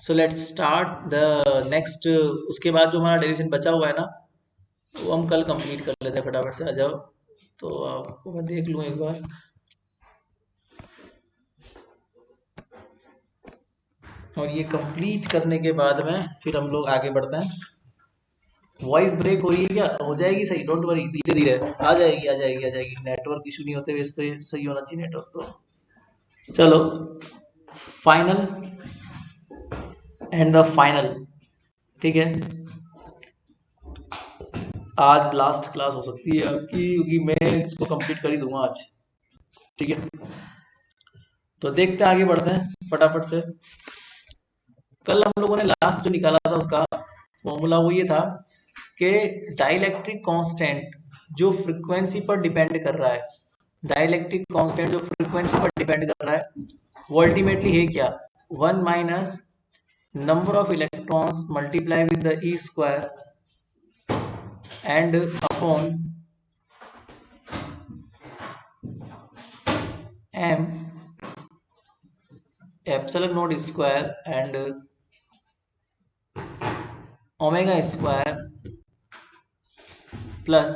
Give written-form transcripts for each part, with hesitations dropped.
So let's start the next. उसके बाद जो हमारा डेरिवेशन बचा हुआ है ना, वो हम कल कंप्लीट कर लेते हैं। फटाफट से आ जाओ, तो आपको मैं देख लूँ एक बार। और ये कंप्लीट करने के बाद में फिर हम लोग आगे बढ़ते हैं। वॉइस ब्रेक हो रही है क्या? हो जाएगी सही, डोंट वरी, धीरे धीरे आ जाएगी, आ जाएगी, आ जाएगी। नेटवर्क इशू नहीं होते वैसे तो ये सही होना चाहिए नेटवर्क। तो चलो, फाइनल एंड द फाइनल, ठीक है। आज लास्ट क्लास हो सकती है आपकी, क्योंकि मैं इसको कंप्लीट कर ही दूंगा आज, ठीक है। तो देखते हैं, आगे बढ़ते हैं फटाफट से। कल हम लोगों ने लास्ट जो निकाला था उसका फॉर्मूला वो ये था कि डाइलेक्ट्रिक कांस्टेंट जो फ्रीक्वेंसी पर डिपेंड कर रहा है, डाइलेक्ट्रिक कांस्टेंट जो फ्रीक्वेंसी पर डिपेंड कर रहा है, वो अल्टीमेटली है क्या? 1 minus number of electrons multiply with the E square and upon m epsilon not square and omega square plus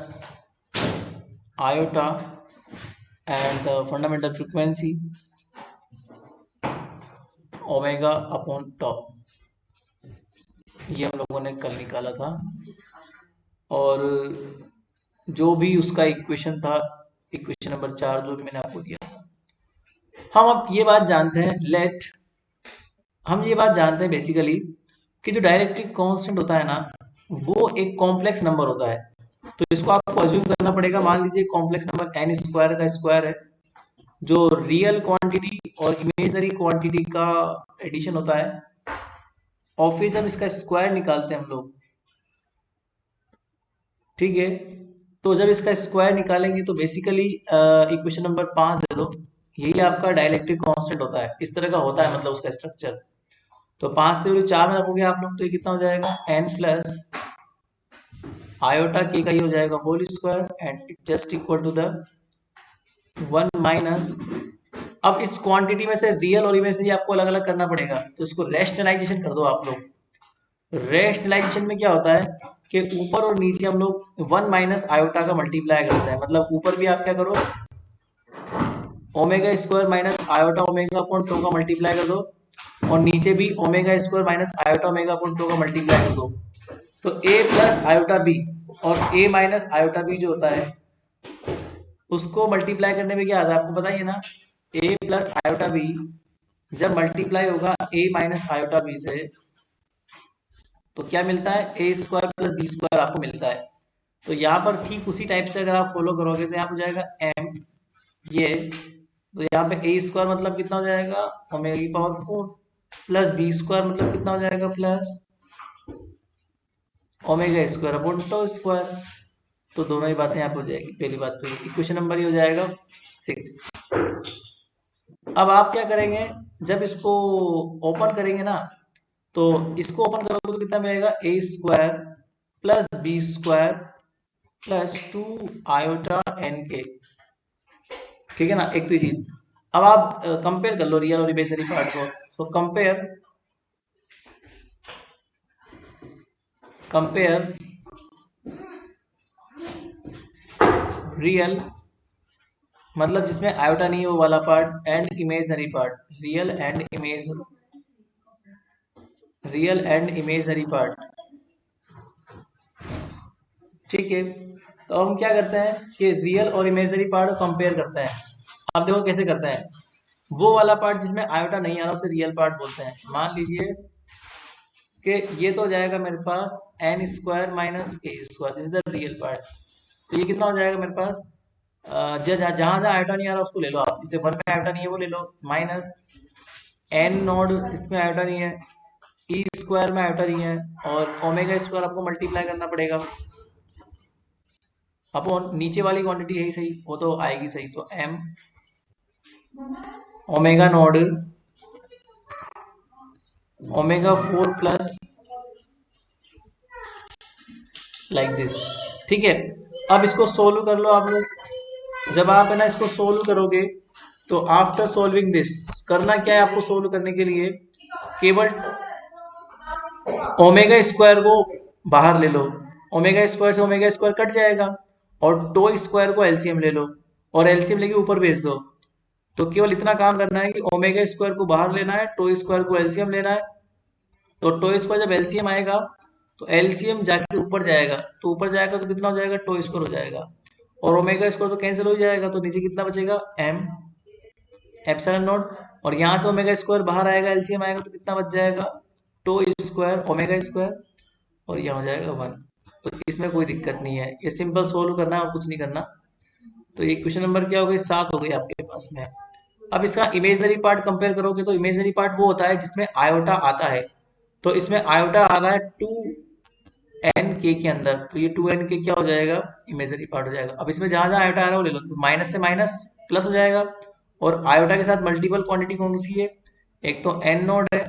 iota and the fundamental frequency omega upon top. ये हम लोगों ने कल निकाला था, और जो भी उसका इक्वेशन था, इक्वेशन नंबर 4 जो भी मैंने आपको दिया था, हम अब ये बात जानते हैं, हम ये बात जानते हैं बेसिकली कि जो डाइलेक्ट्रिक कांस्टेंट होता है ना, वो एक कॉम्प्लेक्स नंबर होता है। तो इसको आपको अज्यूम करना पड़ेगा। मान लीजिए कॉम्प्लेक्स नंबर n स्क्वायर का स्क्वायर है, जो रियल क्वांटिटी और इमेजनरी क्वांटिटी का एडिशन होता है। और फिर जब इसका स्क्वायर निकालते हैं हम लोग, ठीक है, तो जब इसका स्क्वायर निकालेंगे तो बेसिकली इक्वेशन नंबर 5 दे दो, यही आपका डाइलेक्ट्रिक कांस्टेंट होता है। इस तरह का होता है, मतलब उसका स्ट्रक्चर। तो 5 से 4 में रखोगे आप लोग, तो ये कितना हो जाएगा? n प्लस आयोटा के का ही हो जाएगा whole square and just equal to the 1 minus. अब इस क्वांटिटी में से रियल और इमेजिनरी आपको अलग अलग करना पड़ेगा, तो इसको रेशनलाइजेशन कर दो आप लोग। रेशनलाइजेशन में क्या होता है कि ऊपर और नीचे हम लोग 1 माइनस आयोटा का मल्टीप्लाई करते हैं। मतलब ऊपर भी आप क्या करो, omega square minus iota omega upon two का मल्टीप्लाई कर दो, और नीचे भी omega square minus iota omega upon two का मल्टीप्लाई कर दो। तो a प्लस आयोटा बी और a माइनस आयोटा बी जो होता है, उसको मल्टीप्लाई करने में क्या आता है आपको पता ही है ना। a प्लस आयोटा बी जब मल्टीप्लाई होगा a माइनस आयोटा बी से, तो क्या मिलता है? a square plus B square आपको मिलता है। तो यहाँ पर ठीक उसी टाइप से अगर आप फॉलो करोगे तो यहाँ हो जाएगा m ये, तो यहाँ पे a स्क्वायर मतलब कितना हो जाएगा? ओमेगा की पावर 4 प्लस बी स्क्वायर मतलब कितना हो जाएगा? Plus omega square upon two square. तो दोनों ही बातें यहाँ पे हो जाएगी। पहली बात तो इक्वेशन नंबर ही हो जाएगा 6। अब आप क्या करेंगे, जब इसको ओपन करेंगे ना, तो इसको ओपन करोगे तो कितना मिलेगा? a square plus B square plus 2 iota N K, ठीक है ना। एक तो ये चीज। अब आप कंपेयर कर लो रियल और इमेजिनरी पार्ट को। सो कंपेयर रियल मतलब जिसमें आयोटा नहीं है वो वाला part, and imaginary part, real and imaginary part, ठीक है। तो हम क्या करते हैं कि रियल और इमेजनरी पार्ट कंपेयर करते हैं। आप देखो कैसे करते हैं। वो वाला पार्ट जिसमें आयोटा नहीं आ रहा उसे रियल पार्ट बोलते हैं। मान लीजिए कि ये तो हो जाएगा मेरे पास n square minus A square, this is the real part. तो ये कितना हो जाएगा मेरे पास? जहाँ जहाँ आयोटा नहीं आ रहा उसको ले लो आप। जैसे 1 में आयोटा नहीं है वो ले लो, माइनस n नोड इसमें आयोटा नहीं है, ई स्क्वायर में आयोटा नहीं है, और ओमेगा स्क्वायर आपको मल्टीप्लाई करना पड़ेगा अपॉन नीचे वाली क्वांटिटी है ही सही, वो तो आएगी सही। तो m omega node omega 4 plus like this, ठीक है। अब इसको सोल्व कर लो आप लोग। जब आप है ना इसको सोल्व करोगे, तो आफ्टर सोल्विंग दिस करना क्या है आपको सोल्व करने के लिए? केवल ओमेगा स्क्वायर को बाहर ले लो, ओमेगा स्क्वायर से ओमेगा स्क्वायर कट जाएगा, और टो स्क्वायर को एलसीएम ले लो और एलसीएम लेके ऊपर भेज दो। तो केवल इतना काम करना है कि ओमेगा स्क्वायर को बाहर लेना है, टो स्क्वायर को एलसीएम लेना है। तो टो स्क्वायर जब एलसीएम आएगा तो एलसीएम जाके ऊपर जाएगा, तो ऊपर जाएगा तो कितना हो जाएगा, टो स्क्वायर हो जाएगा, और ओमेगा स्क्वायर तो कैंसिल हो जाएगा, तो नीचे कितना बचेगा, एम एप्सिलॉन नॉट। और यहाँ से ओमेगा स्क्वायर बाहर आएगा, एलसीएम आएगा तो कितना बच जाएगा, टो स्क्वायर ओमेगा स्क्वायर, और यहाँ हो जाएगा 1। तो इसमें कोई दिक्कत नहीं है, ये सिंपल सोल्व करना है और कुछ नहीं करना। तो ये क्वेश्चन नंबर क्या हो गई, 7 हो गई आपके पास में। अब इसका इमेजनरी पार्ट कंपेयर करोगे तो इमेजनरी पार्ट वो होता है जिसमें आयोटा आता है। तो इसमें आयोटा आ रहा है 2n के अंदर, तो ये 2n के क्या हो जाएगा, इमेजनरी पार्ट हो जाएगा। अब इसमें जहां जहां आयोटा आ रहा है वो ले लो, तो माइनस से माइनस प्लस हो जाएगा। और आयोटा के साथ मल्टीपल क्वांटिटी कौन सी है, एक तो एन नोड है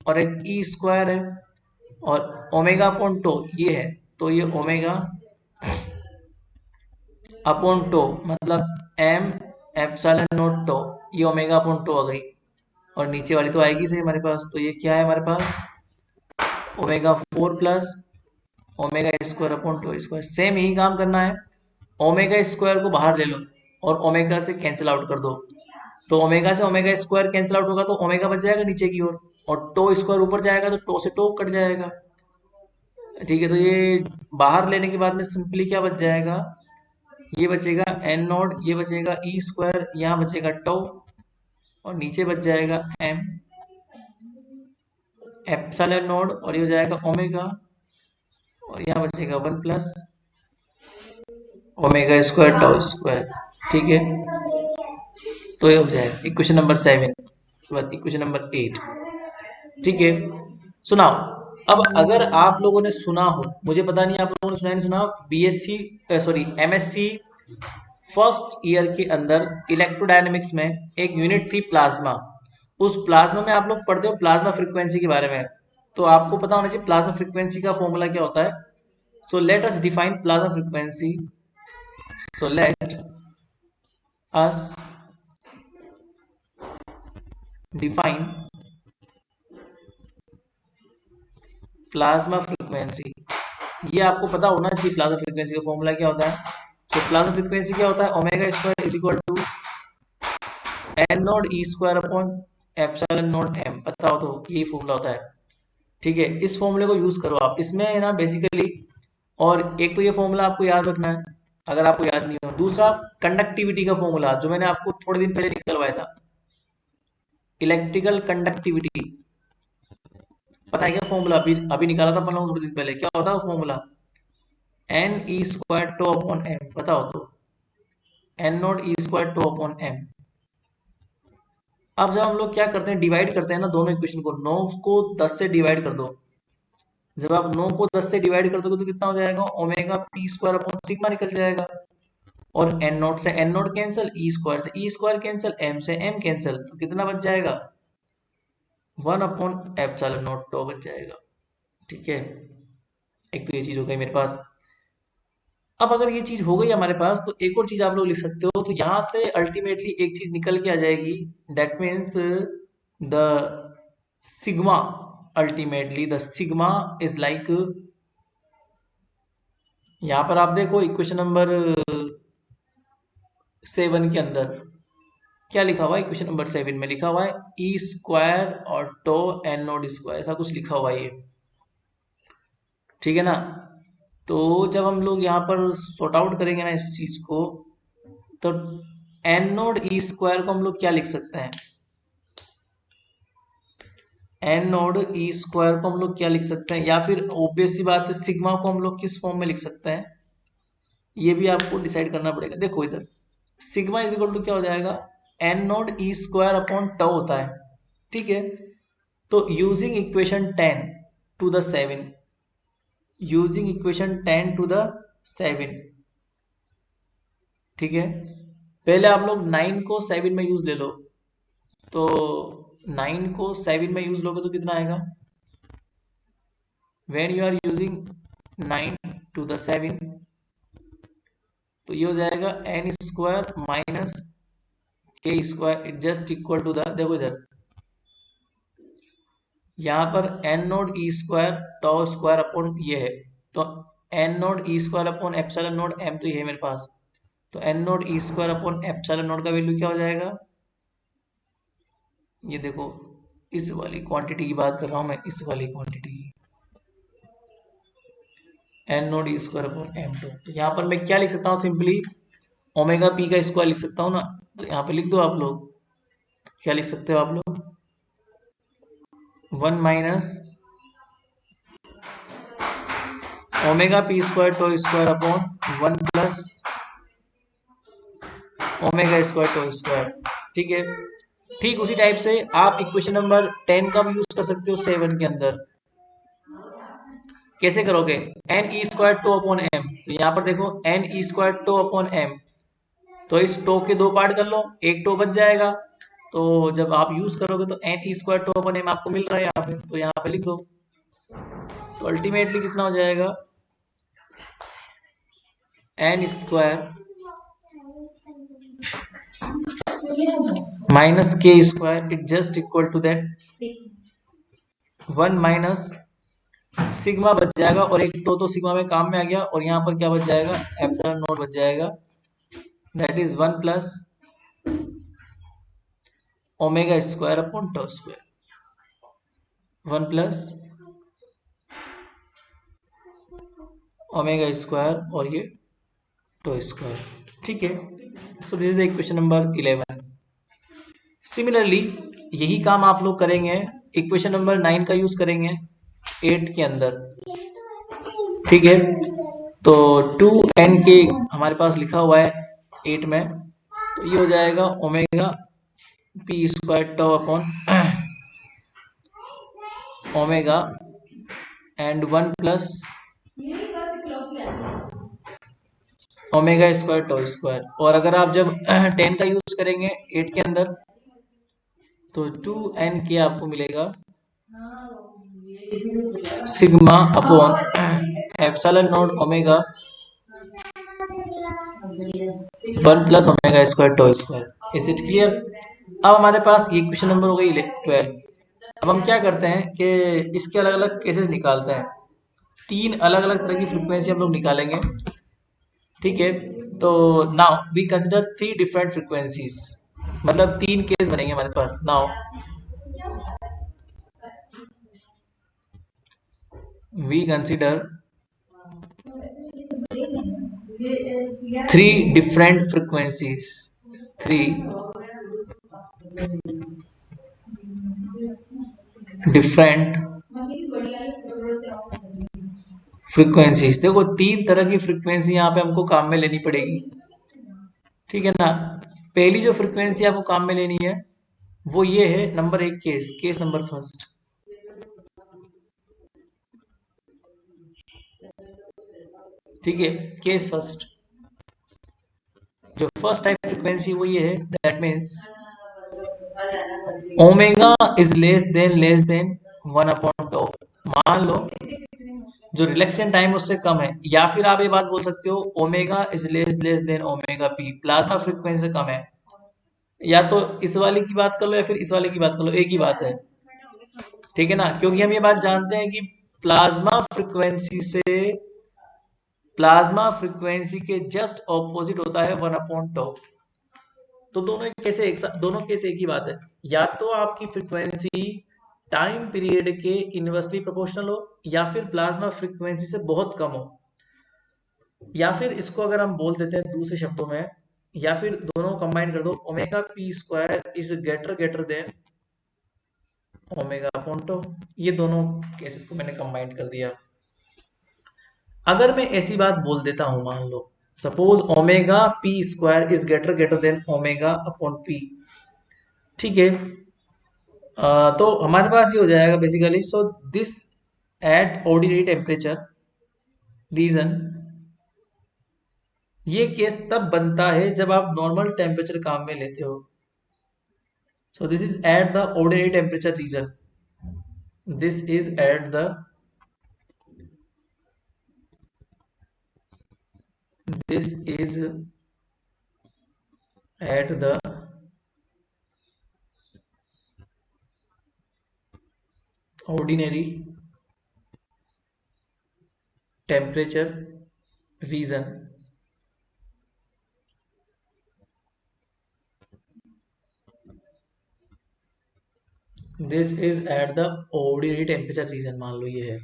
और एक ई स्क्वायर है, और ओमेगा अपॉन टो ये है, तो ये ओमेगा अपॉन टो मतलब एम एप्सिलॉन नॉट टो, ये ओमेगा अपॉन टो आ गई। और नीचे वाली तो आएगी सही हमारे पास, तो ये क्या है हमारे पास, omega 4 plus omega square upon tau square. Same यही काम करना है, ओमेगा स्क्वायर को बाहर ले लो और ओमेगा से कैंसिल आउट कर दो। तो ओमेगा से ओमेगा स्क्वायर कैंसिल आउट होगा तो ओमेगा बच जाएगा नीचे की ओर, और टो स्क्वायर ऊपर जाएगा तो टो से टो कट जाएगा। ठीक है, तो ये बाहर लेने के बाद में सिंपली क्या बच जाएगा, ये बचेगा एन नोड, ये बचेगा ई स्क्वायर, यहाँ बचेगा टो, और नीचे बच जाएगा एम एप्सिलॉन नोड, और ये हो जाएगा ओमेगा, और यहाँ बचेगा 1 plus omega square tau square. ठीक है, तो ये हो जाएगा इक्वेशन नंबर 7। उसके बाद इक्वेशन नंबर 8। ठीक है, सुनाओ। अब अगर आप लोगों ने सुना हो, मुझे पता नहीं आप लोगों ने सुना नहीं सुना, BSc sorry MSc first year के अंदर इलेक्ट्रोडायनेमिक्स में एक यूनिट थी प्लाज्मा। उस प्लाज्मा में आप लोग पढ़ते हो प्लाज्मा फ्रीक्वेंसी के बारे में, तो आपको पता होना चाहिए प्लाज्मा फ्रीक्वेंसी का फॉर्मूला क्या होता है। So let us define plasma frequency. So let us define plasma frequency. ये आपको पता होना चाहिए प्लाज्मा फ्रीक्वेंसी का फॉर्मूला क्या होता है। सो प्लाज्मा फ्रीक्वेंसी क्या होता है, omega square is equal to N naught E square upon epsilon naught M, पता हो तो यही फॉर्मूला होता है। ठीक है, इस फॉर्मूले को यूज करो आप, इसमें है ना बेसिकली। और एक तो ये फॉर्मूला आपको याद रखना है अगर आपको याद नहीं हो। दूसरा कंडक्टिविटी का फॉर्मूला जो मैंने आपको थोड़े दिन पहले निकलवाया था, इलेक्ट्रिकल कंडक्टिविटी, पता है क्या फॉर्मूला, अभी अभी निकाला था अपन लोगों थोड़े दिन पहले, क्या होता है formula, N E square tau upon M, पता हो तो N naught E square tau upon M. अब जब हम लोग क्या करते हैं, डिवाइड करते हैं ना दोनों इक्वेशन को, 9 को 10 से डिवाइड कर दो। जब आप 9 को 10 से डिवाइड कर दोगे तो कितना हो जाएगा, omega P square upon sigma निकल जाएगा। और एन नोट से n naught cancel, E square से ई स्क्वायर कैंसिल, एम से एम कैंसिल, तो कितना बच जाएगा, 1 अपॉन एप्सिलॉन नोट टो बच जाएगा। ठीक है, एक तो ये चीज हो गई मेरे पास। अब अगर ये चीज हो गई हमारे पास तो एक और चीज आप लोग लिख सकते हो, तो यहां से अल्टीमेटली एक चीज निकल के आ जाएगी, that means the sigma, ultimately the sigma is like, यहां पर आप देखो इक्वेशन नंबर 7 के अंदर क्या लिखा हुआ है, इक्वेशन नंबर 7 में लिखा हुआ है ई स्क्वायर और टो एन नोड स्क्वायर, ऐसा कुछ लिखा हुआ है ये। ठीक है ना, तो जब हम लोग यहाँ पर सॉर्ट आउट करेंगे ना इस चीज को, तो एन नोड ई स्क्वायर को हम लोग क्या लिख सकते हैं, एन नोड ई स्क्वायर को हम लोग क्या लिख सकते हैं, या फिर ऑब्वियस सी बात है सिग्मा को हम लोग किस फॉर्म में लिख सकते हैं, ये भी आपको डिसाइड करना पड़ेगा। देखो इधर सिग्मा इज इक्वल टू क्या हो जाएगा, N naught E square upon tau होता है। ठीक है, तो using equation 10 to the 7, using equation 10 to the 7। ठीक है, पहले आप लोग 9 को 7 में यूज ले लो, तो 9 को 7 में यूज लोगे तो कितना आएगा, when you are using 9 to the 7, तो ये हो जाएगा एन स्क्वायर माइनस के square just equal to the, देखो इधर यहाँ पर N naught E square tau square upon ये है, तो N naught E square upon epsilon naught M तो ये है मेरे पास, तो N naught E square upon epsilon naught का वैल्यू क्या हो जाएगा, ये देखो इस वाली क्वांटिटी की बात कर रहा हूँ मैं, इस वाली क्वांटिटी की, N naught E square upon M two. तो यहाँ पर मैं क्या लिख सकता हूँ, सिंपली ओमेगा पी का स्क्वायर लिख सकता हूँ ना, तो यहाँ पे लिख दो आप लोग, क्या लिख सकते हो आप लोग, 1 minus omega P square tau square upon 1 plus omega square tau square. ठीक है, ठीक उसी टाइप से आप इक्वेशन नंबर 10 का भी यूज कर सकते हो 7 के अंदर। कैसे करोगे, N E square tau upon M, तो यहाँ पर देखो N E square tau upon M, तो इस टो के दो पार्ट कर लो, एक टो बच जाएगा, तो जब आप यूज करोगे तो N E square tau upon M आपको मिल रहा है यहाँ पे, तो यहाँ पे लिख दो, तो अल्टीमेटली कितना हो जाएगा, एन स्क्वायर माइनस के square it just equal to that 1 minus sigma बच जाएगा, और एक तो सिग्मा में काम में आ गया, और यहाँ पर क्या बच जाएगा, एप्सिलॉन नोट बच जाएगा, that is 1 plus omega square upon tau square, 1 plus omega square और ये टो स्क्वायर। ठीक है, so this is equation number 11। Similarly यही काम आप लोग करेंगे, इक्वेशन नंबर 9 का यूज करेंगे 8 के अंदर। ठीक है, तो 2n के हमारे पास लिखा हुआ है 8 में, तो ये हो जाएगा omega P square tau upon omega and 1 plus omega square tau square. और अगर आप जब 10 का यूज करेंगे 8 के अंदर, तो 2n के आपको मिलेगा sigma upon epsilon naught omega 1 plus omega square tau square. Is it clear? अब हमारे पास ये क्वेश्चन नंबर हो गई 12। अब हम क्या करते हैं कि इसके अलग अलग केसेस निकालते हैं, 3 अलग अलग तरह की फ्रीक्वेंसी हम लोग निकालेंगे। ठीक है, तो now we consider 3 different frequencies, मतलब 3 केस बनेंगे हमारे पास। Now we consider 3 different frequencies, 3 different frequencies। देखो 3 तरह की फ्रीक्वेंसी यहाँ पे हमको काम में लेनी पड़ेगी। ठीक है ना, पहली जो फ्रीक्वेंसी आपको काम में लेनी है वो ये है number 1 case, case number first. ठीक है, केस फर्स्ट, जो फर्स्ट टाइप फ्रीक्वेंसी वो ये है, that means omega is less than 1 upon tau. मान लो जो रिलैक्सेशन टाइम उससे कम है, या फिर आप ये बात बोल सकते हो omega is less than omega p, plasma frequency से कम है। या तो इस वाले की बात कर लो या फिर इस वाले की बात कर लो, एक ही बात है। ठीक है ना, क्योंकि हम ये बात जानते हैं कि प्लाज्मा फ्रीक्वेंसी से, प्लाज्मा फ्रीक्वेंसी के जस्ट ऑपोजिट होता है 1 अपॉन टॉ। तो दोनों कैसे एक साथ, दोनों केस एक ही बात है, या तो आपकी फ्रीक्वेंसी टाइम पीरियड के इनवर्सली प्रोपोर्शनल हो, या फिर प्लाज्मा फ्रीक्वेंसी से बहुत कम हो, या फिर इसको अगर हम बोल देते हैं दूसरे शब्दों में, या फिर दोनों कंबाइन कर दो, omega P square is greater than omega upon tau. ये दोनों केसेस को मैंने कंबाइन कर दिया। अगर मैं ऐसी बात बोल देता हूं, मान लो suppose omega P square is greater than omega upon P. ठीक है, तो हमारे पास ये हो जाएगा basically, so this at ordinary temperature region, ये केस तब बनता है जब आप नॉर्मल टेम्परेचर काम में लेते हो। So this is at the ordinary temperature region, this is at the, this is at the ordinary temperature region, this is at the ordinary temperature region, मान लो ये है।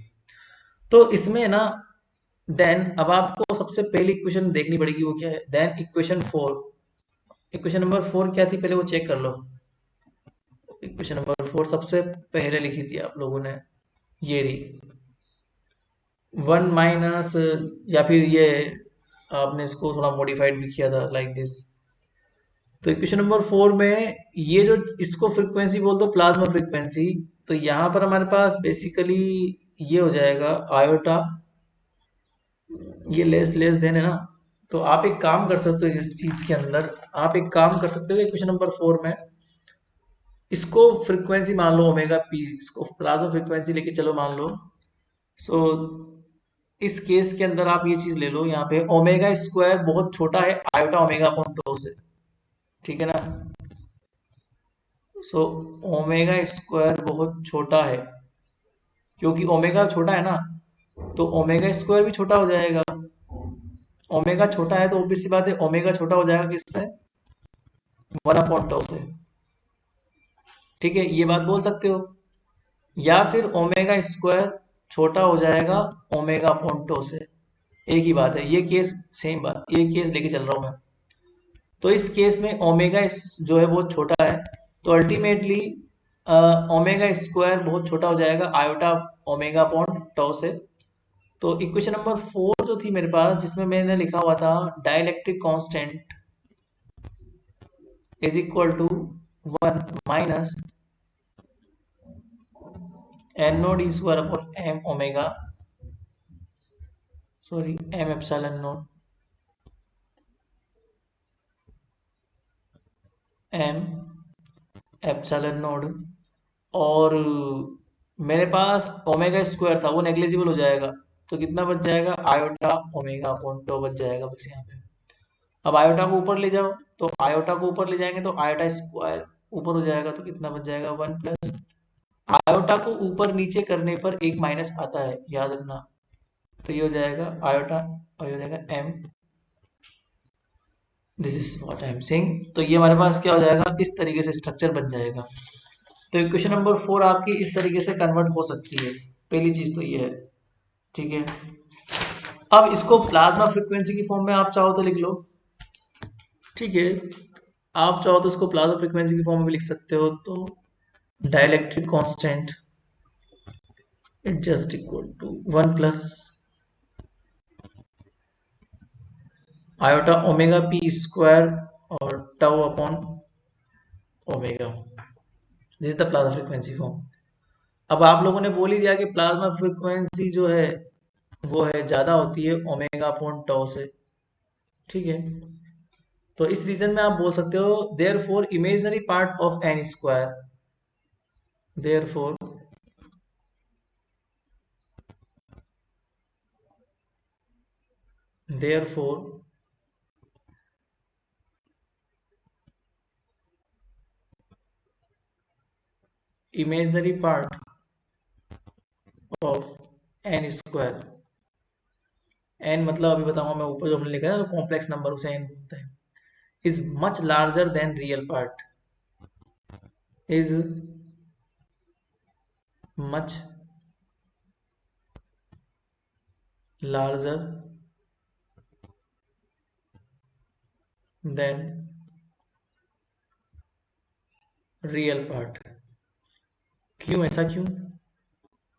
तो इसमें ना देन अब आपको सबसे पहली इक्वेशन देखनी पड़ेगी, वो क्या है, देन इक्वेशन 4। इक्वेशन नंबर 4 क्या थी, पहले वो चेक कर लो। इक्वेशन नंबर 4 सबसे पहले लिखी थी आप लोगों ने, ये रही 1 माइनस, या फिर ये आपने इसको थोड़ा मॉडिफाइड भी किया था लाइक दिस। तो इक्वेशन नंबर 4 में ये जो इसको फ्रीक्वेंसी बोल दो, प्लाज्मा फ्रीक्वेंसी, तो यहाँ पर हमारे पास बेसिकली ये हो जाएगा आयोटा, ये लेस लेस देन है ना। तो आप एक काम कर सकते हो इस चीज के अंदर, आप एक काम कर सकते हो इक्वेशन नंबर 4 में इसको फ्रीक्वेंसी मान लो ओमेगा पी, इसको प्लाज्मा फ्रीक्वेंसी लेके चलो मान लो। सो इस केस के अंदर आप ये चीज ले लो, यहाँ पे ओमेगा स्क्वायर बहुत छोटा है आयोटा ओमेगा अपॉन टो से, ठीक है ना। सो ओमेगा स्क्वायर बहुत छोटा है, क्योंकि ओमेगा छोटा है ना, तो ओमेगा स्क्वायर भी छोटा हो जाएगा। ओमेगा छोटा है तो ऑब्वियस सी बात है ओमेगा छोटा हो जाएगा किससे, 1/टो से, ठीक है, ये बात बोल सकते हो। या फिर ओमेगा स्क्वायर छोटा हो जाएगा ओमेगा अपॉन टो से, एक ही बात है, ये केस सेम बात, ये केस लेके चल रहा हूं मैं। तो इस केस में ओमेगा जो है बहुत छोटा है, तो अल्टीमेटली ओमेगा स्क्वायर बहुत छोटा हो जाएगा आयोटा ओमेगा अपॉन टो से। तो इक्वेशन नंबर 4 जो थी मेरे पास, जिसमें मैंने लिखा हुआ था dielectric constant is equal to 1 - N naught E square upon M omega, sorry M epsilon naught, M epsilon naught. और मेरे पास ओमेगा स्क्वायर था वो नेग्लिजिबल हो जाएगा, तो कितना बच जाएगा, आयोटा ओमेगा अपॉन टो बच जाएगा बस यहाँ पे। अब आयोटा को ऊपर ले जाओ, तो आयोटा को ऊपर ले जाएंगे तो आयोटा स्क्वायर ऊपर हो जाएगा, तो कितना बच जाएगा, 1 प्लस, आयोटा को ऊपर नीचे करने पर एक माइनस आता है, याद रखना। तो ये हो जाएगा आयोटा, और ये हो जाएगा M, this is what I am saying. तो ये हमारे पास क्या हो जाएगा, इस तरीके से स्ट्रक्चर बन जाएगा। तो इक्वेशन नंबर 4 आपकी इस तरीके से कन्वर्ट हो सकती है, पहली चीज तो ये है, ठीक है। अब इसको प्लाज्मा फ्रीक्वेंसी की फॉर्म में आप चाहो तो लिख लो, ठीक है। आप चाहो तो इसको प्लाज्मा फ्रीक्वेंसी की फॉर्म में भी लिख सकते हो, तो dielectric constant it just equal to 1 plus iota omega P square और tau upon omega, this is the plasma frequency form. अब आप लोगों ने बोल ही दिया कि प्लाज्मा फ्रीक्वेंसी जो है वो है ज्यादा होती है ओमेगा अपॉन टाउ से, ठीक है। तो इस रीजन में आप बोल सकते हो therefore imaginary part of N square, therefore therefore imaginary part of N square, N मतलब अभी बताऊंगा मैं, ऊपर जो हमने लिखा है ना कॉम्प्लेक्स नंबर उसे एन बोलते हैं, is much larger than real part, is much larger than real part. क्यों, ऐसा क्यों,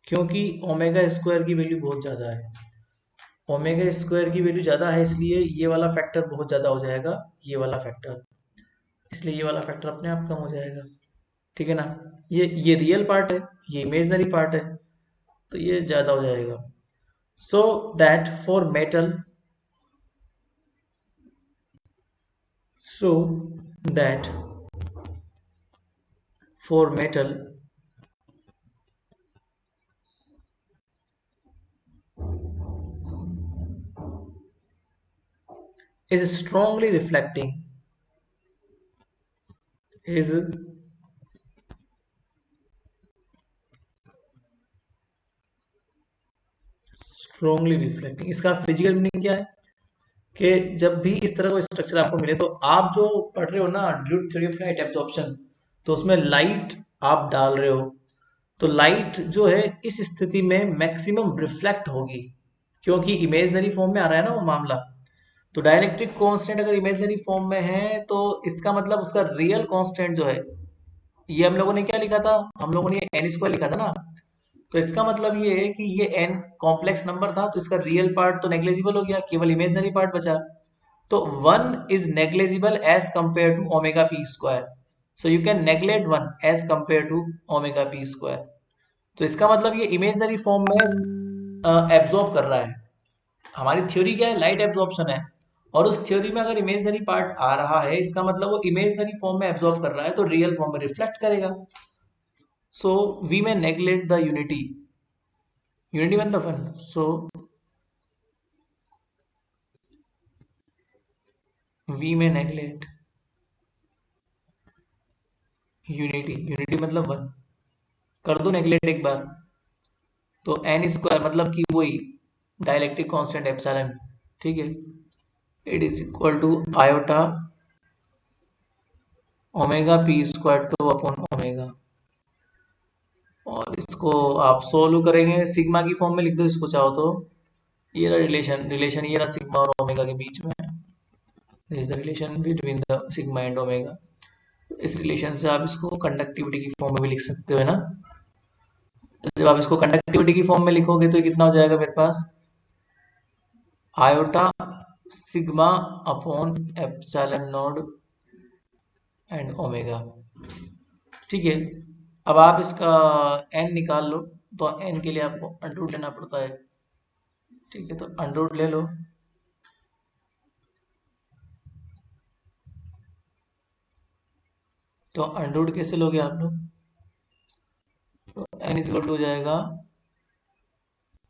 क्योंकि ओमेगा स्क्वायर की वैल्यू बहुत ज़्यादा है, ओमेगा स्क्वायर की वैल्यू ज़्यादा है, इसलिए ये वाला फैक्टर बहुत ज़्यादा हो जाएगा, ये वाला फैक्टर, इसलिए ये वाला फैक्टर अपने आप कम हो जाएगा, ठीक है ना। ये रियल पार्ट है, ये इमेजनरी पार्ट है, तो ये ज़्यादा हो जाएगा। So that for metal, so that for metal is strongly reflecting, is strongly reflecting, इसका फिजिकल मीनिंग क्या है कि जब भी इस तरह का स्ट्रक्चर आपको मिले तो आप जो पढ़ रहे हो ना duet theory of light absorption, तो उसमें लाइट आप डाल रहे हो, तो लाइट जो है इस स्थिति में मैक्सिमम रिफ्लेक्ट होगी, क्योंकि इमेजनरी फॉर्म में आ रहा है ना वो मामला। तो डाइलेक्ट्रिक कांस्टेंट अगर इमेजनरी फॉर्म में है तो इसका मतलब उसका रियल कांस्टेंट जो है, ये हम लोगों ने क्या लिखा था, हम लोगों ने एन स्क्वायर लिखा था ना, तो इसका मतलब ये है कि ये एन कॉम्प्लेक्स नंबर था तो इसका रियल पार्ट तो नेग्लेजिबल हो गया, केवल इमेजनरी पार्ट बचा। तो one is negligible as compare to omega P square, so you can neglect one as compare to omega P square. तो इसका मतलब ये इमेजनरी फॉर्म में एब्जॉर्ब कर रहा है। हमारी थ्योरी क्या है, लाइट एब्जॉर्प्शन है, और उस थ्योरी में अगर इमेजनरी पार्ट आ रहा है इसका मतलब वो इमेजनरी फॉर्म में एब्जॉर्ब कर रहा है तो रियल फॉर्म में रिफ्लेक्ट करेगा। So we may neglect the unity when the fun, so we may neglect unity मतलब वन, कर दो नेग्लेक्ट एक बार, तो एन स्क्वायर मतलब कि वही डाइलेक्ट्रिक कांस्टेंट एप्सिलॉन, ठीक है, it is equal to iota omega P square tau upon omega. और इसको आप सोल्व करेंगे सिग्मा की फॉर्म में लिख दो इसको चाहो तो, ये रहा रिलेशन ये रहा सिग्मा और ओमेगा के बीच में, this is the relation between the sigma and omega. इस रिलेशन से आप इसको कंडक्टिविटी की फॉर्म में भी लिख सकते हो, है ना। तो जब आप इसको कंडक्टिविटी की फॉर्म में लिखोगे तो कितना हो जाएगा मेरे पास, iota sigma upon epsilon naught and omega, ठीक है। अब आप इसका एन निकाल लो, तो एन के लिए आपको अंडर रूट लेना पड़ता है, ठीक है, तो अंडर रूट ले लो। तो अंडर रूट कैसे लोगे आप लोग, तो एन इज इक्वल टू हो जाएगा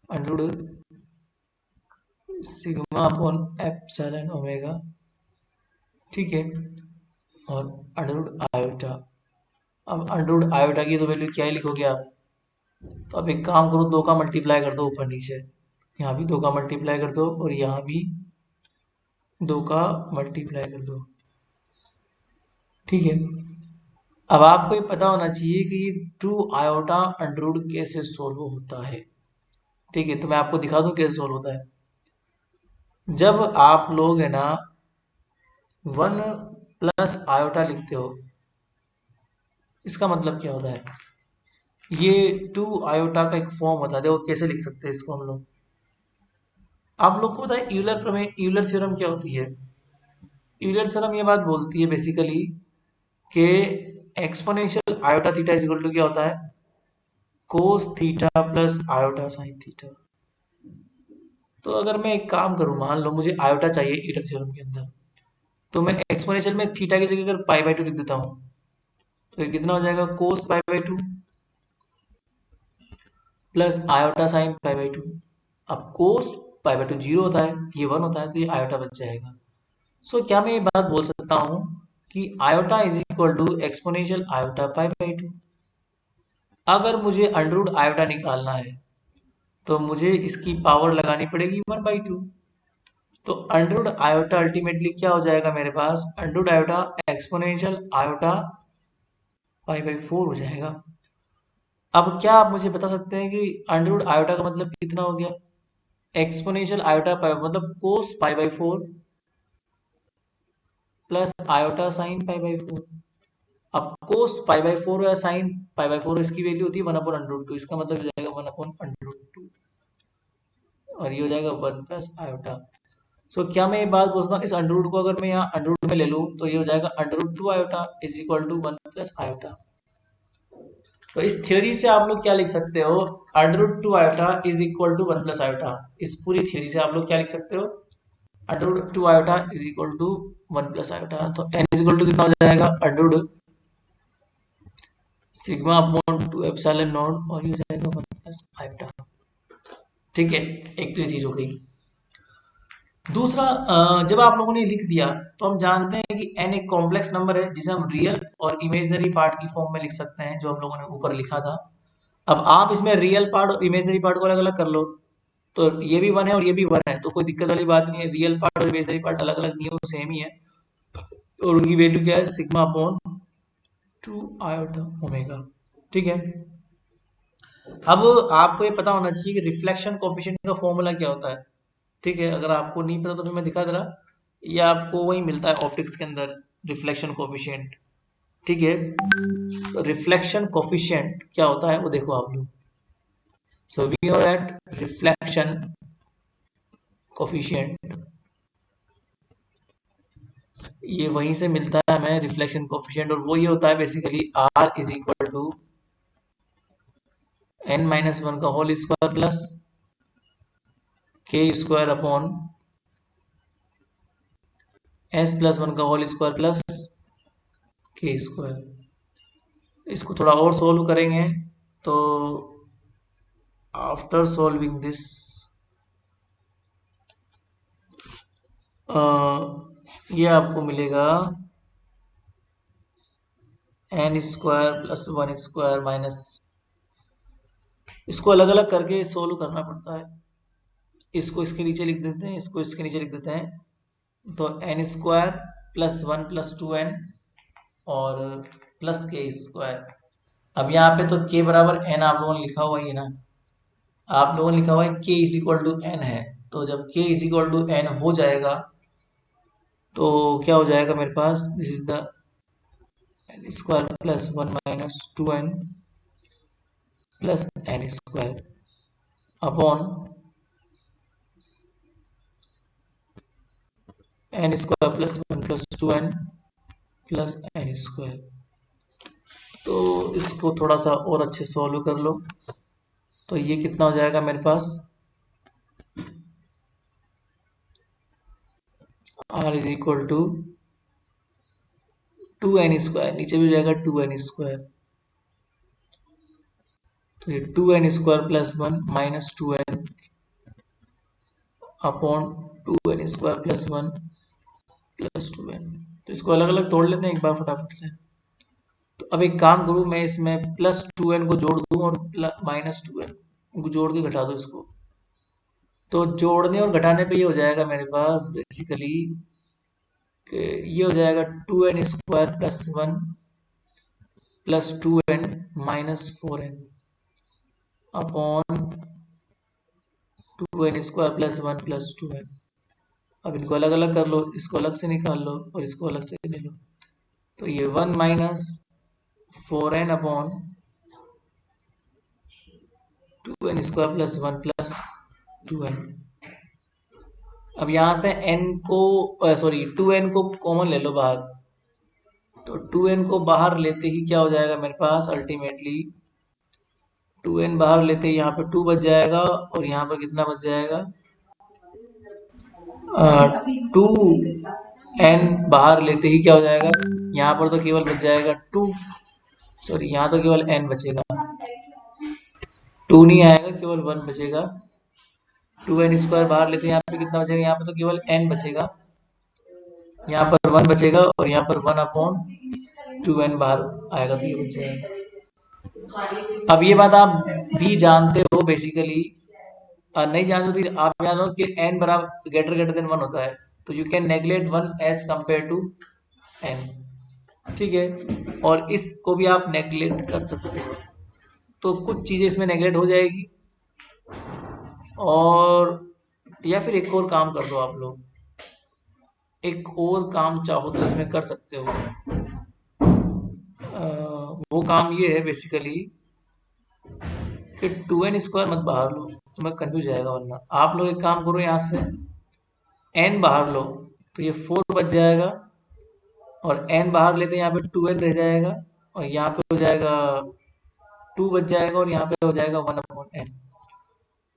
under root sigma upon epsilon omega, ठीक है, और अंडर रूट आयोटा। अब अंडर रूट आयोटा की तो वैल्यू क्या ही लिखोगे आप, तो अब एक काम करो, दो का मल्टीप्लाई कर दो ऊपर नीचे, यहाँ भी दो का मल्टीप्लाई कर दो और यहाँ भी दो का मल्टीप्लाई कर दो, ठीक है। अब आपको ये पता होना चाहिए कि टू आयोटा अंडर रूट कैसे सोल्व होता है, ठीक है, तो मैं आपको दिखा दूं कैसे सोल्व होता है। जब आप लोग है ना वन प्लस आयोटा लिखते हो, इसका मतलब क्या होता है, ये टू आयोटा का एक फॉर्म होता है, देखो कैसे लिख सकते हैं इसको हम लोग। आप लोग को पता है यूलर प्रमेय, यूलर थ्योरम क्या होती है, यूलर थ्योरम ये बात बोलती है बेसिकली कि exponential iota theta is equal to क्या होता है, cos theta plus iota sine theta. तो अगर मैं एक काम करूं, मान लो मुझे आयोटा चाहिए यूलर थ्योरम के अंदर, तो मैं एक्सपोनेंशियल में थीटा की जगह अगर पाई बाई टू लिख देता हूं, तो ये कितना हो जाएगा, cos pi by two plus iota sine pi by two. अब cos pi by two zero होता है, ये वन होता है, तो ये आयोटा बच जाएगा। सो क्या मैं ये बात बोल सकता हूँ कि iota is equal to exponential iota pi by two. अगर मुझे अंडर रूट आयोटा निकालना है तो मुझे इसकी पावर लगानी पड़ेगी वन बाई टू, तो अंडर रूट आयोटा अल्टीमेटली क्या हो जाएगा मेरे पास, under root iota exponential iota pi by four हो जाएगा। अब क्या आप मुझे बता सकते हैं कि अंडर रूट आयोटा का मतलब कितना हो गया, एक्सपोनेंशियल आयोटा पाई मतलब cos pi by four plus iota sine pi by four. अब कोस पाई बाई फोर या साइन पाई बाई फोर, इसकी वैल्यू होती है one upon under root two, इसका मतलब हो जाएगा one upon under root two, और ये हो जाएगा वन प्लस आयोटा। सो क्या मैं ये बात बोलता हूँ, इस अंडर रूट को अगर मैं यहाँ अंडर रूट में ले लूँ तो ये हो जाएगा under root two iota is equal to one plus iota. तो इस थ्योरी से आप लोग क्या लिख सकते हो, under root two iota is equal to one plus iota. इस पूरी थ्योरी से आप लोग क्या लिख सकते हो, under root two iota is equal to one plus iota. तो एन इज इक्वल टू कितना हो जाएगा, under root sigma upon two epsilon naught, और ये हो जाएगा वन प्लस आयोटा, ठीक है। एक तो ये चीज हो गई। दूसरा, जब आप लोगों ने लिख दिया तो हम जानते हैं कि n एक कॉम्प्लेक्स नंबर है जिसे हम रियल और इमेजनरी पार्ट की फॉर्म में लिख सकते हैं, जो हम लोगों ने ऊपर लिखा था। अब आप इसमें रियल पार्ट और इमेजनरी पार्ट को अलग अलग कर लो, तो ये भी 1 है और ये भी 1 है, तो कोई दिक्कत वाली बात नहीं है। रियल पार्ट और इमेजिनरी पार्ट अलग अलग नहीं है, वो सेम ही है। और उनकी वैल्यू क्या है, सिग्मा अपॉन 2 आयोटा ओमेगा। ठीक है, अब आपको ये पता होना चाहिए कि रिफ्लेक्शन कोफिशिएंट का फॉर्मूला क्या होता है। ठीक है, अगर आपको नहीं पता तो फिर मैं दिखा दे रहा, ये आपको वही मिलता है ऑप्टिक्स के अंदर, रिफ्लेक्शन कोफिशिएंट। ठीक है, तो रिफ्लेक्शन कोफिशिएंट क्या होता है वो देखो आप लोग। So we know that reflection coefficient, ये वहीं से मिलता है हमें रिफ्लेक्शन कोफिशिएंट, और वो ये होता है basically R is equal to n-1 का whole square plus K square upon s+1 का whole square plus K square. इसको थोड़ा और सोल्व करेंगे तो आफ्टर सॉल्विंग दिस ये आपको मिलेगा n square plus 1 square minus, इसको अलग अलग करके सोल्व करना पड़ता है। इसको इसके नीचे लिख देते हैं, इसको इसके नीचे लिख देते हैं, तो n square plus 1 plus 2n और प्लस के स्क्वायर। अब यहाँ पे तो k बराबर n आप लोगों ने लिखा हुआ ही है ना, आप लोगों ने लिखा हुआ है k is equal to n है, तो जब k is equal to n हो जाएगा तो क्या हो जाएगा मेरे पास, this is the n square plus 1 minus 2n plus n square upon n square plus 1 plus 2n plus n square. तो इसको थोड़ा सा और अच्छे सॉल्व कर लो, तो ये कितना हो जाएगा मेरे पास, r is equal to 2n square, नीचे भी हो जाएगा 2n स्क्वायर, तो ये 2n square plus 1 minus 2n upon 2n square plus 1 plus 2n। तो इसको अलग अलग तोड़ लेते हैं एक बार फटाफट से। तो अब एक काम करूँ, मैं इसमें प्लस 2n को जोड़ दूं और माइनस 2n को जोड़ के घटा दो इसको, तो जोड़ने और घटाने पे ये हो जाएगा मेरे पास बेसिकली कि ये हो जाएगा 2n square plus 1 plus 2n minus 4n upon 2n square plus 1 plus 2n। अब इनको अलग अलग कर लो, इसको अलग से निकाल लो और इसको अलग से ले लो, तो ये 1 minus 4n upon 2n square plus 1 plus 2n। अब यहाँ से n को सॉरी 2n को कॉमन ले लो बाहर, तो 2n को बाहर लेते ही क्या हो जाएगा मेरे पास, अल्टीमेटली 2n बाहर लेते ही यहाँ पे 2 बच जाएगा और यहाँ पर कितना बच जाएगा, 2n बाहर लेते ही क्या हो जाएगा, यहाँ पर तो केवल बच जाएगा 2, सॉरी यहाँ तो केवल n बचेगा, 2 नहीं आएगा, केवल 1 बचेगा। 2n स्क्वायर बाहर लेते हैं, यहाँ पे कितना बचेगा, यहाँ पे तो केवल n बचेगा, यहाँ पर 1 बचेगा और यहाँ पर 1 अपॉन 2n बाहर आएगा, तो ये बच जाएगा। अब ये बात आप भी जानते हो बेसिकली, नहीं जानते तो आप जानो कि n बराबर ग्रेटर देन 1 होता है, तो you can neglect 1 as compare to n। ठीक है, और इसको भी आप नेग्लेक्ट कर सकते हो, तो कुछ चीजें इसमें नेग्लेक्ट हो जाएगी, और या फिर एक और काम कर दो आप लोग, एक और काम चाहो तो इसमें कर सकते हो। वो काम ये है बेसिकली कि 2n स्क्वायर मत बाहर लो, तो मैं कंफ्यूज जाएगा, वरना आप लोग एक काम करो, यहाँ से n बाहर लो तो ये 4 बच जाएगा, और n बाहर लेते हैं यहाँ पे 2n रह जाएगा, और यहाँ पे हो जाएगा 2 बच जाएगा, और यहाँ पे हो जाएगा 1 upon n।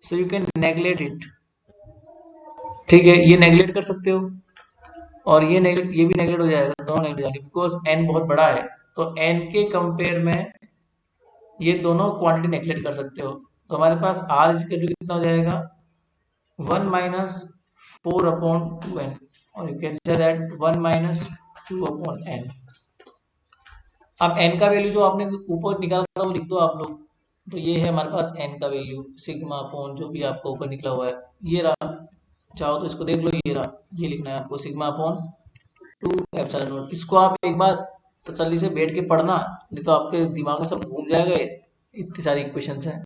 So you can neglect it. ठीक है, ये नेग्लेक्ट कर सकते हो, और ये नेग्लेक्ट, ये भी नेग्लेक्ट हो जाएगा, दोनों नेग्लेक्ट हो जाएंगे, बिकॉज n बहुत बड़ा है, तो n के कंपेयर में ये दोनों क्वांटिटी नेग्लेक्ट कर सकते हो। तो हमारे पास r इक्वल टू कितना हो जाएगा, 1 माइनस 4 अपॉन 2n, और you can say that 1 minus 2 upon n। अब n का वैल्यू जो आपने ऊपर निकाला था वो लिख दो आप लोग, तो ये है हमारे पास n का वैल्यू सिग्मा अपॉन जो भी आपको ऊपर निकला हुआ है, ये रहा। चाहो तो इसको देख लो, ये रहा, ये लिखना है आपको सिग्मा अपॉन 2 एप्सिलॉन नॉट। इसको आप एक बार तसल्ली से बैठ के पढ़ना, नहीं तो आपके दिमाग में सब घूम जाएगा। इतनी सारी इक्वेशंस हैं,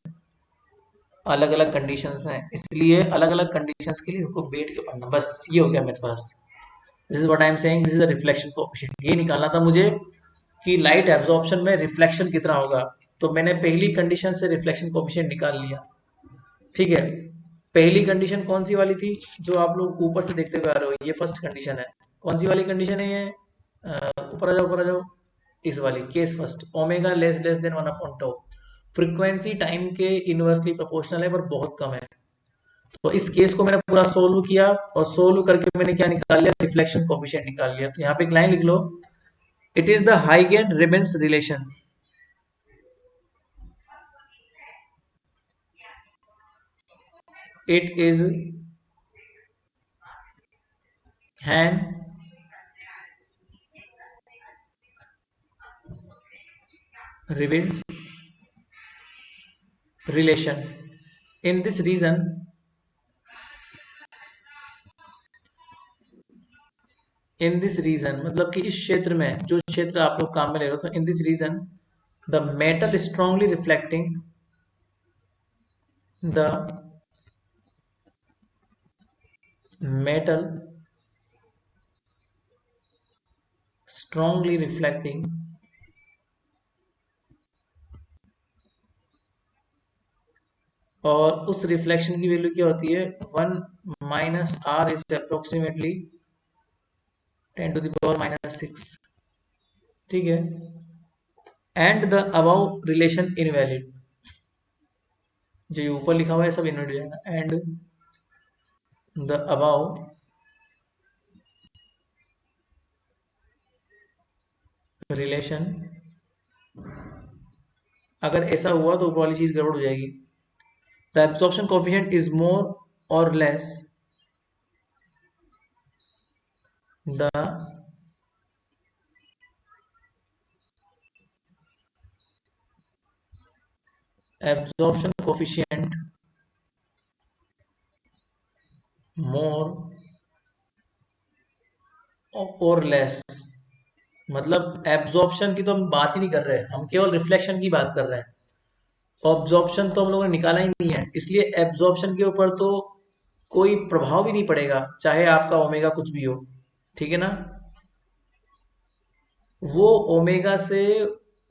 अलग अलग कंडीशंस हैं, इसलिए अलग अलग कंडीशंस के लिए उसको बैठ के पढ़ना। बस ये हो गया मेरे पास। This is what I am saying, this is a reflection coefficient. ये निकालना था मुझे कि लाइट एब्जॉर्प्शन में रिफ्लेक्शन कितना होगा, तो मैंने पहली कंडीशन से रिफ्लेक्शन कोएफिशिएंट निकाल लिया। ठीक है, पहली कंडीशन कौन सी वाली थी जो आप लोग ऊपर से देखते हुए आ रहे हो, ये फर्स्ट कंडीशन है। कौन सी वाली कंडीशन है ये? ऊपर आ जाओ, ऊपर आ जाओ। इस वाली case first, omega less less than 1/τ। Frequency time के इनवर्सली प्रोपोर्शनल है पर बहुत कम है। तो इस केस को मैंने पूरा सोल्व किया, और सोल्व करके मैंने क्या निकाल लिया, रिफ्लेक्शन कोएफिशिएंट निकाल लिया। तो यहाँ पे एक लाइन लिख लो, it is the Hagen Rubens relation. It is Hagen Rubens relation in this region. In this region मतलब कि इस क्षेत्र में, जो क्षेत्र आप लोग काम में ले रहे हो, तो in this region the metal strongly reflecting the metal strongly reflecting और उस रिफ्लेक्शन की वैल्यू क्या होती है, 1 - r इज अप्रोक्सीमेटली 10⁻⁻⁶। ठीक है, and the above relation invalid. जो ये ऊपर लिखा हुआ है सब इनवैलिड हो जाएगा। एंड द अबव रिलेशन, अगर ऐसा हुआ तो ऊपर वाली चीज गड़बड़ हो जाएगी। The absorption coefficient is more और less the absorption coefficient more और लेस। मतलब एब्जॉर्प्शन की तो हम बात ही नहीं कर रहे, हम केवल रिफ्लेक्शन की बात कर रहे हैं। ऑब्जॉर्प्शन तो हम लोगों ने निकाला ही नहीं है, इसलिए एब्जॉर्प्शन के ऊपर तो कोई प्रभाव ही नहीं पड़ेगा, चाहे आपका ओमेगा कुछ भी हो। ठीक है ना, वो ओमेगा से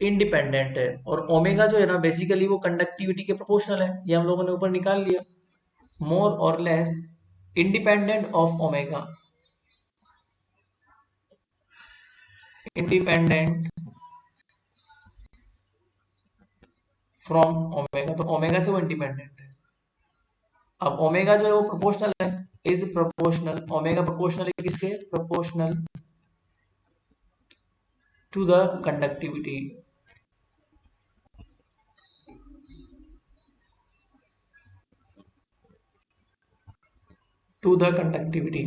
इंडिपेंडेंट है। और ओमेगा जो है ना, बेसिकली वो कंडक्टिविटी के प्रोपोर्शनल है, ये हम लोगों ने ऊपर निकाल लिया। मोर और less independent of omega, independent from omega, तो ओमेगा से वो इंडिपेंडेंट है। अब ओमेगा जो है वो प्रोपोर्शनल है, इज प्रोपोर्शनल, ओमेगा प्रोपोर्शनल है किसके, proportional to the conductivity. To the conductivity.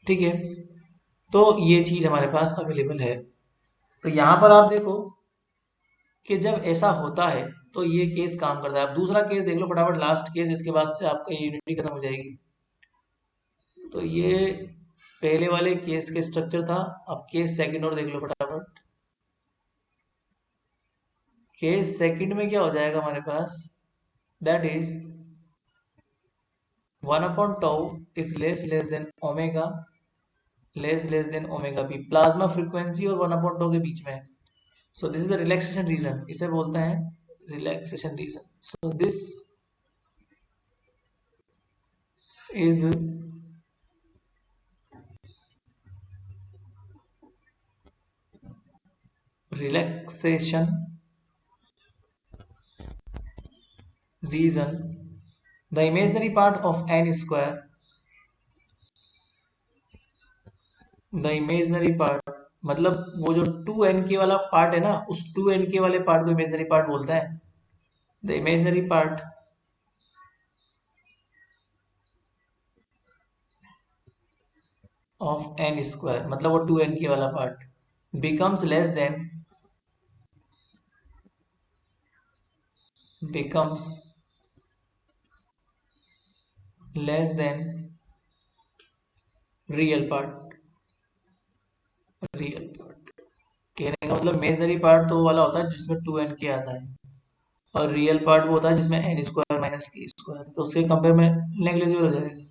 ठीक है, तो ये चीज हमारे पास अवेलेबल है। तो यहां पर आप देखो कि जब ऐसा होता है तो ये केस काम करता है। अब दूसरा केस देख लो फटाफट, लास्ट केस, इसके बाद से आपका ये यूनिटी खत्म हो जाएगी। तो ये पहले वाले केस के स्ट्रक्चर था। अब केस सेकंड और देख लो फटाफट। केस सेकंड में क्या हो जाएगा हमारे पास, that is 1/τ is less less than omega less less than omega p. Plasma frequency और 1/τ के बीच में है। So this is the relaxation region, इसे बोलते हैं relaxation region. So this is relaxation reason, the imaginary part of n square, the imaginary part मतलब वो जो 2n के वाला पार्ट है ना, उस 2n के वाले पार्ट को इमेजिनरी पार्ट बोलते हैं। The imaginary part of n square मतलब वो 2n के वाला part becomes less than becomes less than real part. Real part कहने का मतलब मेजनरी पार्ट तो वो वाला होता है जिसमें 2n के आता है, और रियल पार्ट वो होता है जिसमें n स्क्वायर माइनस के स्क्वायर, तो उसके कंपेयर में नेग्लिजिबल हो जाएगा।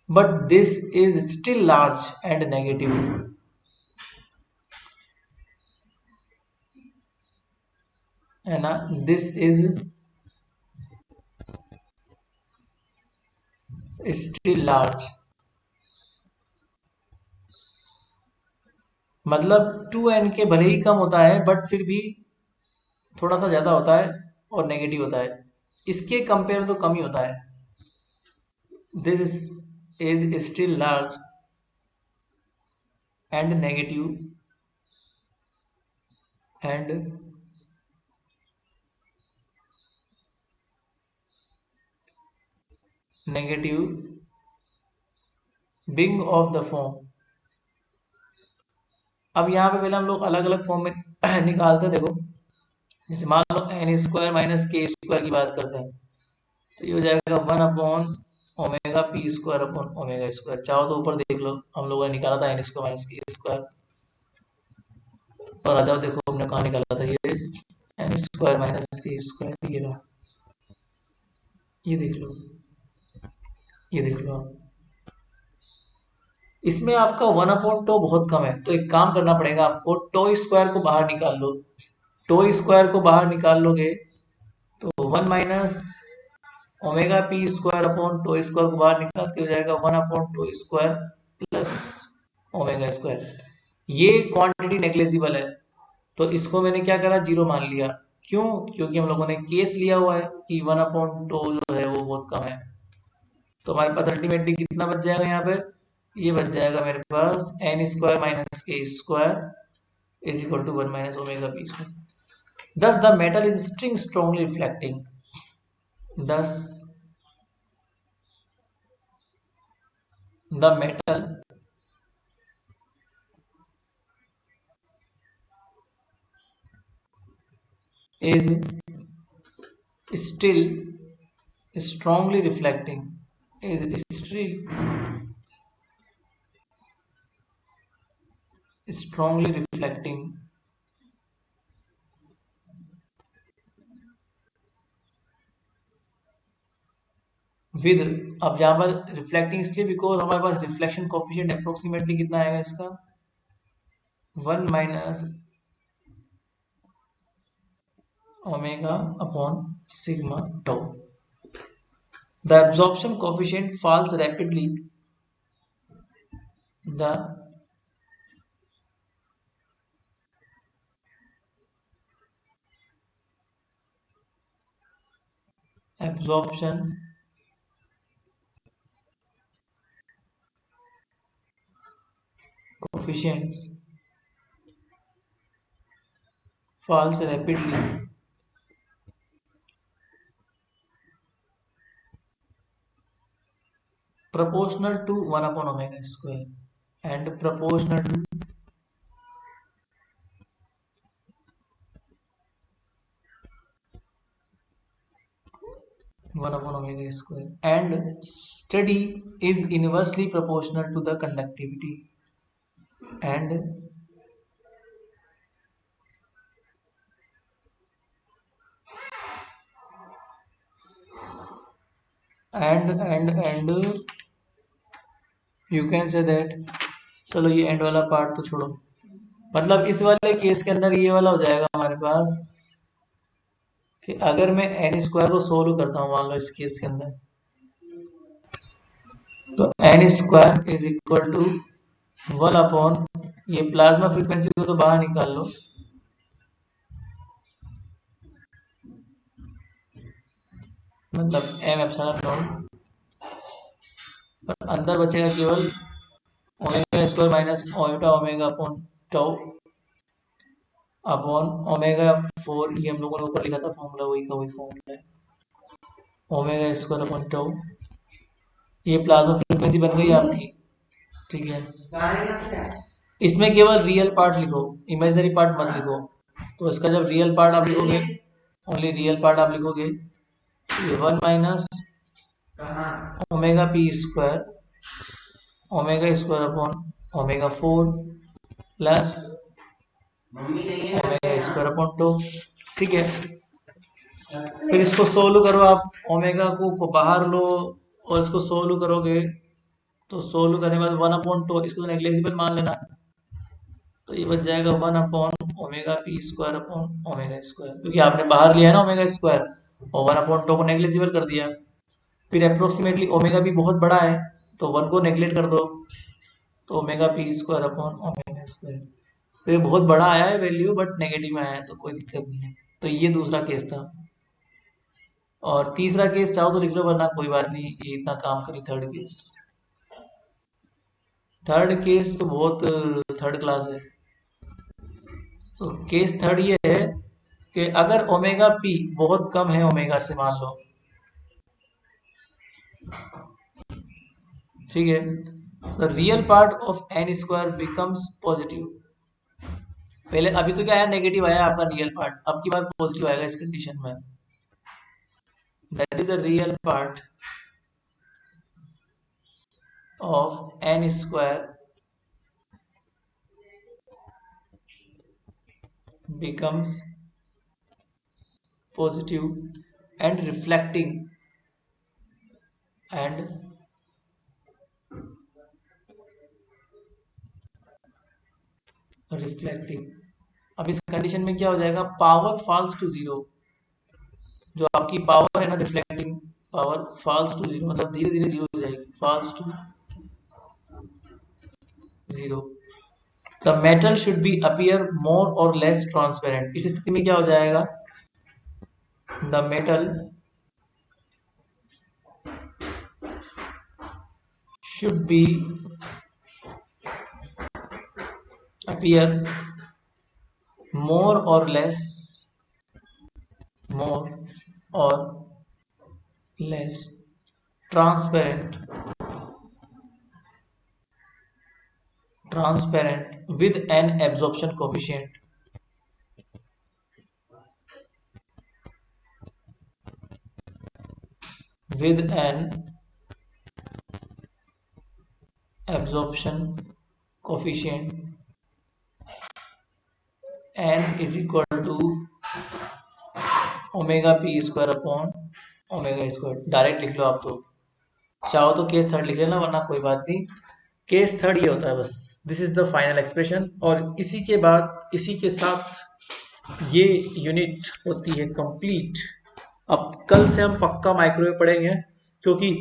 But this is still large and negative, है ना। दिस इज स्टिल लार्ज, मतलब 2n के भले ही कम होता है बट फिर भी थोड़ा सा ज्यादा होता है और नेगेटिव होता है, इसके कंपेयर में तो कम ही होता है। This is still large and negative and negative being of the form. अब यहाँ पे पहले हम लोग अलग अलग फॉर्म में निकालते हैं, देखो जैसे मान लो एन स्क्वायर माइनस के स्क्वायर की बात करते हैं, तो ये हो जाएगा 1 upon omega P square upon omega square. चाहो तो ऊपर देख लो, हम लोगों ने निकाला था एन स्क्वायर माइनस के स्क्वायर, और आ जाओ देखो हमने कहाँ निकाला था, ये एन स्क्वायर माइनस के स्क्वायर, ये रहा, ये देख लो, ये देख लो आप। इसमें आपका 1/टो बहुत कम है, तो एक काम करना पड़ेगा आपको, टो स्क्वायर को बाहर निकाल लो। टो स्क्वायर को बाहर निकाल लोगे तो 1 - omega P square upon tau square को बाहर निकालते हो जाएगा 1/टो स्क्वायर प्लस ओमेगा स्क्वायर। ये क्वांटिटी नेग्लिजिबल है, तो इसको मैंने क्या करा, जीरो मान लिया। क्यों? क्योंकि हम लोगों ने केस लिया हुआ है कि 1/टो जो है वो बहुत कम है। तो हमारे पास अल्टीमेटली कितना बच जाएगा यहाँ पे, ये बच जाएगा मेरे पास एन स्क्वायर माइनस के square is equal to 1 - omega P square. Thus the metal is still strongly reflecting. Thus the metal is still strongly reflecting, is still strongly reflecting with, अब यहाँ पर रिफ्लेक्टिंग इसलिए बिकॉज हमारे पास reflection coefficient approximately कितना आएगा इसका, 1 - omega upon sigma tau. The absorption coefficient falls rapidly. The absorption coefficients falls rapidly proportional to 1/omega square and proportional to 1/omega square, and steady is inversely proportional to the conductivity, and and you can say that, चलो ये and वाला part तो छोड़ो, मतलब इस वाले case के अंदर ये वाला हो जाएगा हमारे पास कि अगर मैं एन स्क्वायर को सोल्व करता हूँ मान लो इस केस के अंदर, तो N square is equal to 1 ये प्लाज्मा फ्रीक्वेंसी को तो बाहर निकाल लो, मतलब एम एप्सिलॉन नॉट, पर अंदर बचेगा केवल omega square minus omega omega upon tau upon omega 4, ये हम लोगों ने ऊपर लिखा था फॉर्मूला, वही का वही फॉर्मूला है, ओमेगा स्क्वायर अपॉन टो। ये प्लाज्मा फ्रीक्वेंसी बन गई आपकी, ठीक है। इसमें केवल रियल पार्ट लिखो, इमेजिनरी पार्ट मत लिखो। तो इसका जब रियल पार्ट आप लिखोगे ओनली रियल पार्ट आप लिखोगे, ये 1 minus omega P square omega square upon omega 4 plus omega square upon 2। ठीक है, फिर इसको सोल्व करो आप, ओमेगा को बाहर लो और इसको सोल्व करोगे तो सोल्व करने के बाद 1/2 इसको नेग्लिजिबल मान लेना, तो ये बच जाएगा 1/, omega P square upon omega square, क्योंकि आपने बाहर लिया है ना ओमेगा स्क्वायर और 1/2 को नेग्लिजिबल कर दिया। फिर अप्रोक्सीमेटली ओमेगा भी बहुत बड़ा है तो 1 को नेग्लेक्ट कर दो, तो omega P square upon omega square. तो ये बहुत बड़ा आया है वैल्यू बट नेगेटिव में आया है तो कोई दिक्कत नहीं है। तो ये दूसरा केस था, और तीसरा केस चाहो तो लिख लो वरना कोई बात नहीं, ये इतना काम करी। थर्ड केस तो बहुत थर्ड क्लास है। तो केस थर्ड ये है कि अगर ओमेगा पी बहुत कम है ओमेगा से, मान लो, ठीक है, तो real part of N square becomes positive. पहले अभी तो क्या आया, नेगेटिव आया आपका रियल पार्ट, अब की बार पॉजिटिव आएगा इस कंडीशन में। That is the real part of N square becomes positive and reflecting। अब इस कंडीशन में क्या हो जाएगा, पावर फॉल्स टू जीरो। जो आपकी पावर है ना reflecting power falls to zero, मतलब धीरे धीरे जीरो हो जाएगी, falls to zero. The metal should be appear more और लेस ट्रांसपेरेंट। इस स्थिति में क्या हो जाएगा, the metal should be appear more और less transparent with an absorption coefficient। with an absorption coefficient n is equal to omega P square upon omega square. Direct लिख लो आप, तो चाहो तो केस थर्ड लिख लेना वरना कोई बात नहीं। केस थर्ड ये होता है बस, this is the final expression. और इसी के बाद इसी के साथ ये यूनिट होती है कंप्लीट। अब कल से हम पक्का माइक्रोवेव पढ़ेंगे, क्योंकि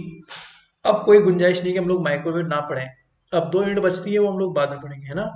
अब कोई गुंजाइश नहीं कि हम लोग माइक्रोवेव ना पढ़ें। अब 2 यूनिट बचती है वो हम लोग बाद में पढ़ेंगे, है ना।